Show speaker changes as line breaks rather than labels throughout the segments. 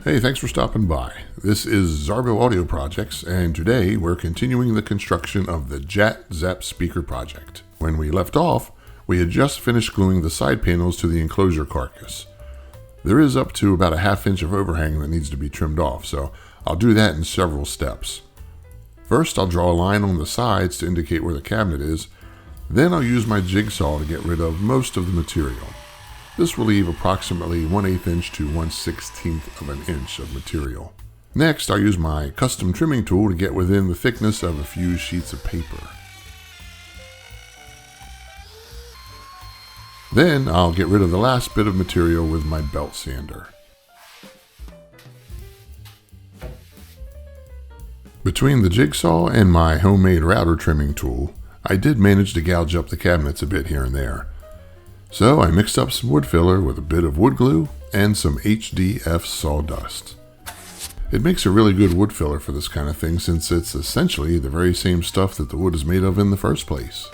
Hey, thanks for stopping by. This is Zarbo Audio Projects, and today we're continuing the construction of the JAT-ZAP speaker project. When we left off, we had just finished gluing the side panels to the enclosure carcass. There is up to about a ½ inch of overhang that needs to be trimmed off, so I'll do that in several steps. First, I'll draw a line on the sides to indicate where the cabinet is. Then I'll use my jigsaw to get rid of most of the material. This will leave approximately 1/8 inch to 1/16 of an inch of material. Next, I'll use my custom trimming tool to get within the thickness of a few sheets of paper. Then I'll get rid of the last bit of material with my belt sander. Between the jigsaw and my homemade router trimming tool, I did manage to gouge up the cabinets a bit here and there. So I mixed up some wood filler with a bit of wood glue and some HDF sawdust. It makes a really good wood filler for this kind of thing since it's essentially the very same stuff that the wood is made of in the first place.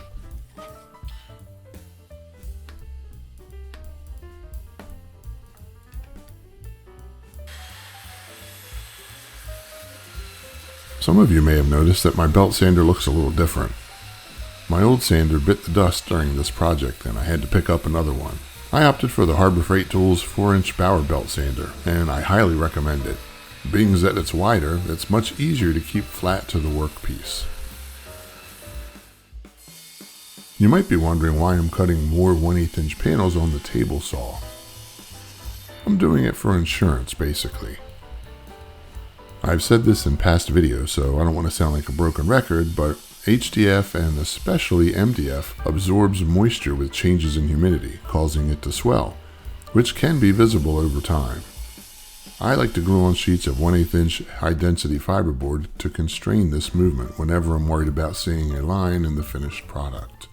Some of you may have noticed that my belt sander looks a little different. My old sander bit the dust during this project and I had to pick up another one. I opted for the Harbor Freight Tools 4-inch Bower belt sander, and I highly recommend it. Being that it's wider, it's much easier to keep flat to the workpiece. You might be wondering why I'm cutting more 1/8 inch panels on the table saw. I'm doing it for insurance, basically. I've said this in past videos, so I don't want to sound like a broken record, but HDF and especially MDF absorbs moisture with changes in humidity, causing it to swell, which can be visible over time. I like to glue on sheets of 1/8 inch high-density fiberboard to constrain this movement whenever I'm worried about seeing a line in the finished product.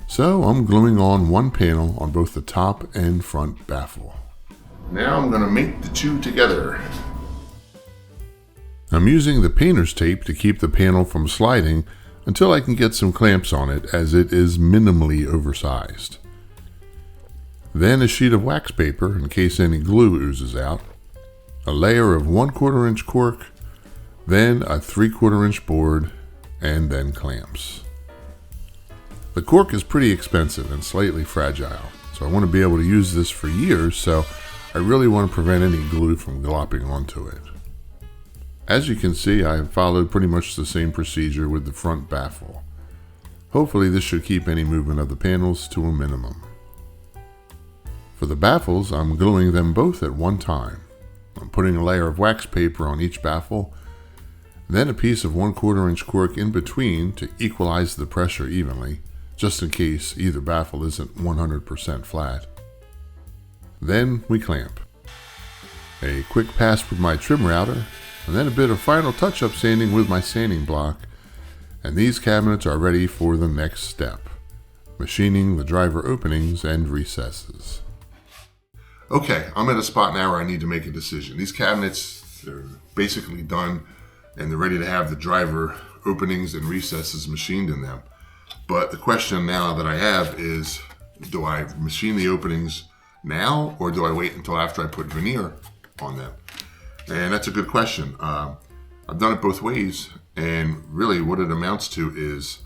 So I'm gluing on one panel on both the top and front baffle. Now I'm going to mate the two together. I'm using the painter's tape to keep the panel from sliding until I can get some clamps on it, as it is minimally oversized. Then a sheet of wax paper in case any glue oozes out, a layer of 1/4 inch cork, then a 3/4 inch board, and then clamps. The cork is pretty expensive and slightly fragile, so I want to be able to use this for years, so I really want to prevent any glue from glopping onto it. As you can see, I have followed pretty much the same procedure with the front baffle. Hopefully this should keep any movement of the panels to a minimum. For the baffles, I'm gluing them both at one time. I'm putting a layer of wax paper on each baffle, then a piece of 1/4 inch cork in between to equalize the pressure evenly, just in case either baffle isn't 100% flat. Then we clamp. A quick pass with my trim router, and then a bit of final touch-up sanding with my sanding block, and these cabinets are ready for the next step, machining the driver openings and recesses. Okay, I'm at a spot now where I need to make a decision. These cabinets, they're basically done, and they're ready to have the driver openings and recesses machined in them. But the question now that I have is, do I machine the openings now, or do I wait until after I put veneer on them? And that's a good question. I've done it both ways, and really what it amounts to is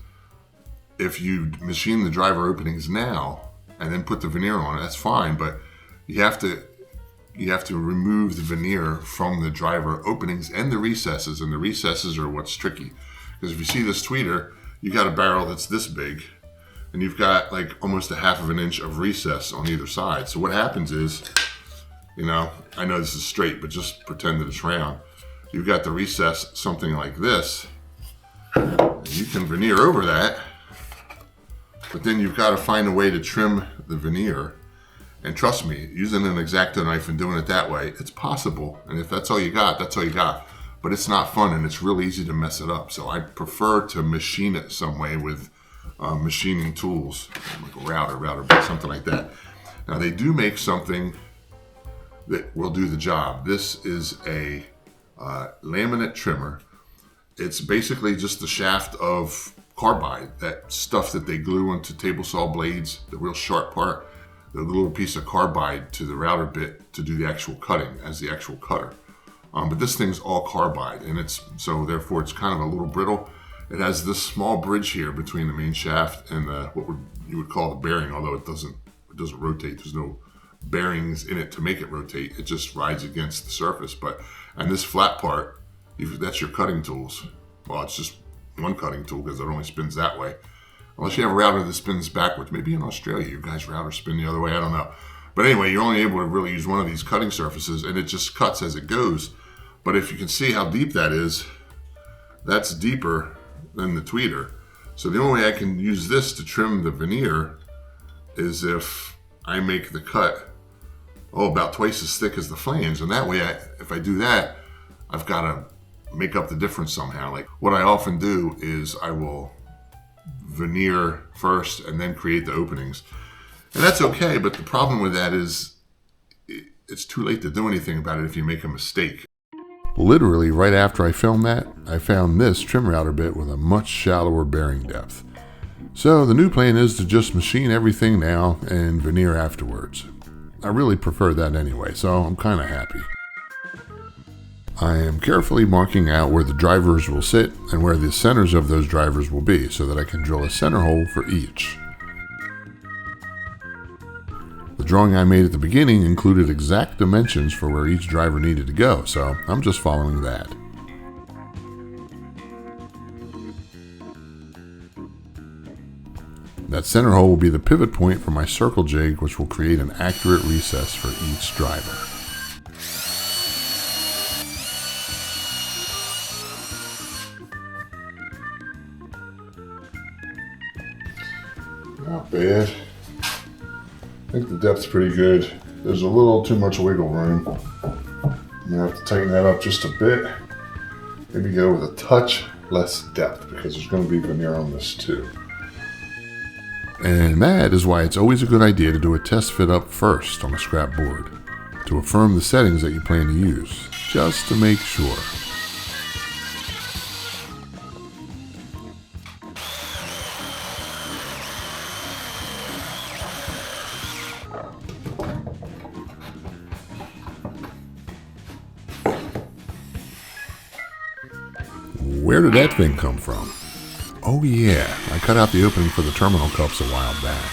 if you machine the driver openings now and then put the veneer on it, that's fine, but you have to remove the veneer from the driver openings and the recesses, and the recesses are what's tricky. Because if you see this tweeter, you got a barrel that's this big, and you've got like almost a ½ of an inch of recess on either side. So what happens is, I know this is straight, but just pretend that it's round. You've got the recess something like this. You can veneer over that, but then you've got to find a way to trim the veneer. And trust me, using an X-Acto knife and doing it that way, it's possible. And if that's all you got, that's all you got. But it's not fun, and it's really easy to mess it up. So I prefer to machine it some way with machining tools, like a router, something like that. Now they do make something that will do the job. This is a laminate trimmer. It's basically just the shaft of carbide, that stuff that they glue onto table saw blades, the real sharp part. They'll glue a piece of carbide to the router bit to do the actual cutting as the actual cutter. But this thing's all carbide, and so therefore it's kind of a little brittle. It has this small bridge here between the main shaft and you would call the bearing, although it doesn't rotate. There's no bearings in it to make it rotate. It just rides against the surface. And this flat part, that's your cutting tools. Well, it's just one cutting tool because it only spins that way. Unless you have a router that spins backwards. Maybe in Australia, you guys' routers spin the other way. I don't know. But anyway, you're only able to really use one of these cutting surfaces, and it just cuts as it goes. But if you can see how deep that is, that's deeper than the tweeter. So the only way I can use this to trim the veneer is if I make the cut about twice as thick as the flange. And that way, if I do that, I've got to make up the difference somehow. Like what I often do is I will veneer first and then create the openings. And that's okay, but the problem with that is it's too late to do anything about it if you make a mistake. Literally right after I filmed that, I found this trim router bit with a much shallower bearing depth. So the new plan is to just machine everything now and veneer afterwards. I really prefer that anyway, so I'm kind of happy. I am carefully marking out where the drivers will sit and where the centers of those drivers will be so that I can drill a center hole for each. The drawing I made at the beginning included exact dimensions for where each driver needed to go, so I'm just following that. That center hole will be the pivot point for my circle jig, which will create an accurate recess for each driver. Not bad. I think the depth's pretty good. There's a little too much wiggle room. I'm gonna have to tighten that up just a bit. Maybe go with a touch less depth because there's gonna be veneer on this too. And that is why it's always a good idea to do a test fit up first on a scrap board to affirm the settings that you plan to use, just to make sure. Where did that thing come from? Oh yeah, I cut out the opening for the terminal cups a while back.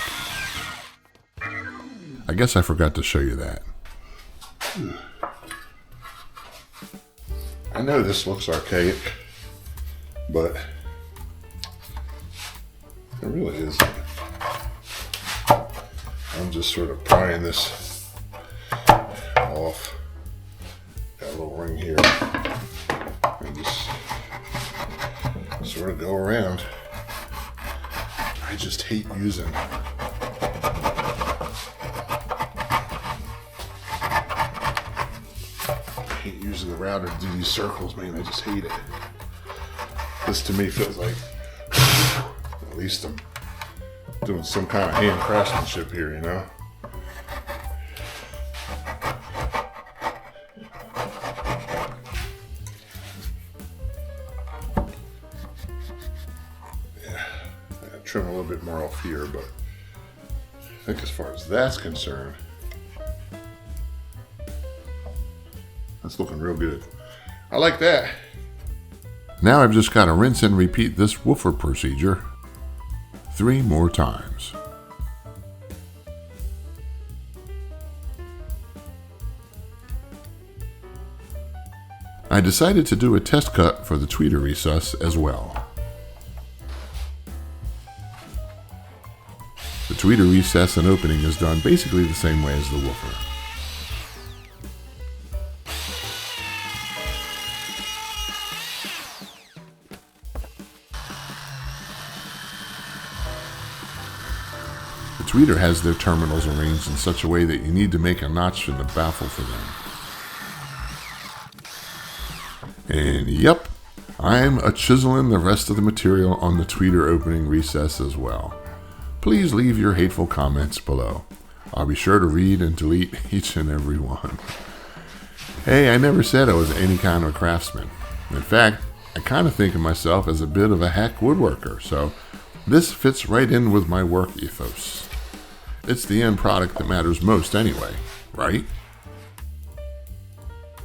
I guess I forgot to show you that. I know this looks archaic, but it really isn't. I'm just sort of prying this off. Got a little ring here. And just sort of go around. I just hate using the router to do these circles, man. I just hate it. This to me feels like at least I'm doing some kind of hand craftsmanship here, you know? Trim a little bit more off here, but I think as far as that's concerned, that's looking real good. I like that. Now I've just got to rinse and repeat this woofer procedure 3 more times. I decided to do a test cut for the tweeter recess as well. The tweeter recess and opening is done basically the same way as the woofer. The tweeter has their terminals arranged in such a way that you need to make a notch in the baffle for them. And yep, I'm chiseling the rest of the material on the tweeter opening recess as well. Please leave your hateful comments below. I'll be sure to read and delete each and every one. Hey, I never said I was any kind of a craftsman. In fact, I kind of think of myself as a bit of a hack woodworker, so this fits right in with my work ethos. It's the end product that matters most anyway, right?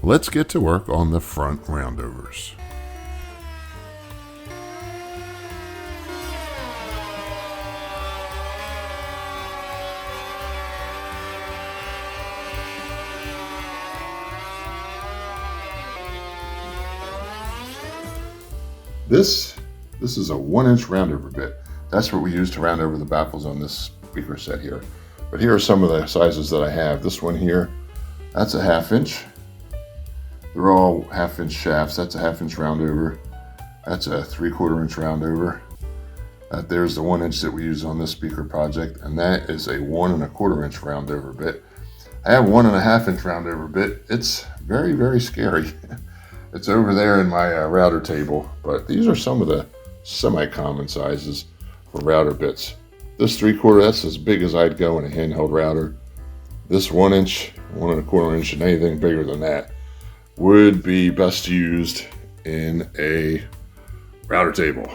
let's get to work on the front roundovers. This is a 1-inch roundover bit. That's what we use to round over the baffles on this speaker set here. But here are some of the sizes that I have. This one here, that's a 1/2 inch. They're all 1/2 inch shafts. That's a 1/2 inch roundover. That's a 3/4 inch roundover. There's the 1 inch that we use on this speaker project, and that is a 1 1/4 inch roundover bit. I have 1 1/2 inch roundover bit. It's very, very scary. It's over there in my router table, but these are some of the semi-common sizes for router bits. This 3/4, that's as big as I'd go in a handheld router. This 1 inch, 1 1/4 inch, and anything bigger than that would be best used in a router table.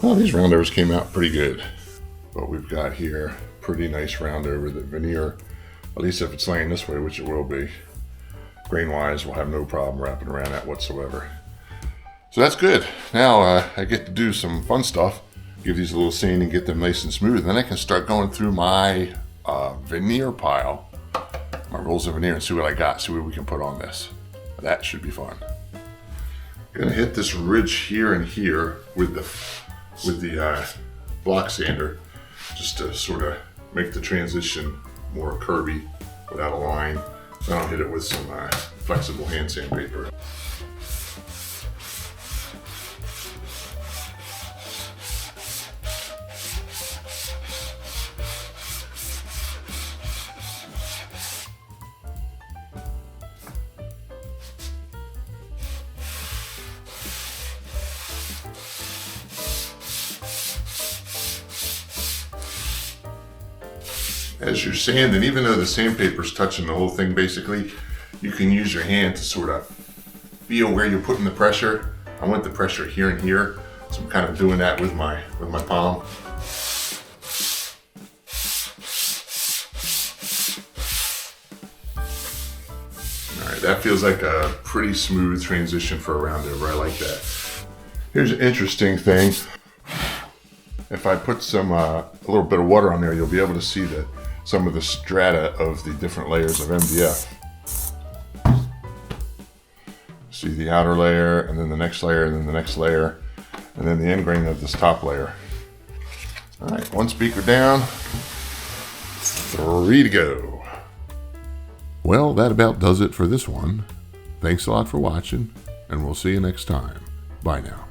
Well, these roundovers came out pretty good. What we've got here, pretty nice roundover that veneer, at least if it's laying this way, which it will be, grain-wise, we'll have no problem wrapping around that whatsoever. So that's good. Now I get to do some fun stuff, give these a little sand and get them nice and smooth. Then I can start going through my veneer pile, my rolls of veneer, and see what I got, see what we can put on this. That should be fun. Gonna hit this ridge here and here with the block sander, just to sort of make the transition more curvy without a line. Then I'll hit it with some flexible hand sandpaper. As you're sanding, even though the sandpaper's touching the whole thing basically, you can use your hand to sort of feel where you're putting the pressure. I want the pressure here and here, so I'm kind of doing that with my palm. All right, that feels like a pretty smooth transition for a roundover. I like that. Here's an interesting thing. If I put some a little bit of water on there, you'll be able to see some of the strata of the different layers of MDF. See the outer layer, and then the next layer, and then the next layer, and then the end grain of this top layer. All right, one speaker down, 3 to go. Well, that about does it for this one. Thanks a lot for watching, and we'll see you next time. Bye now.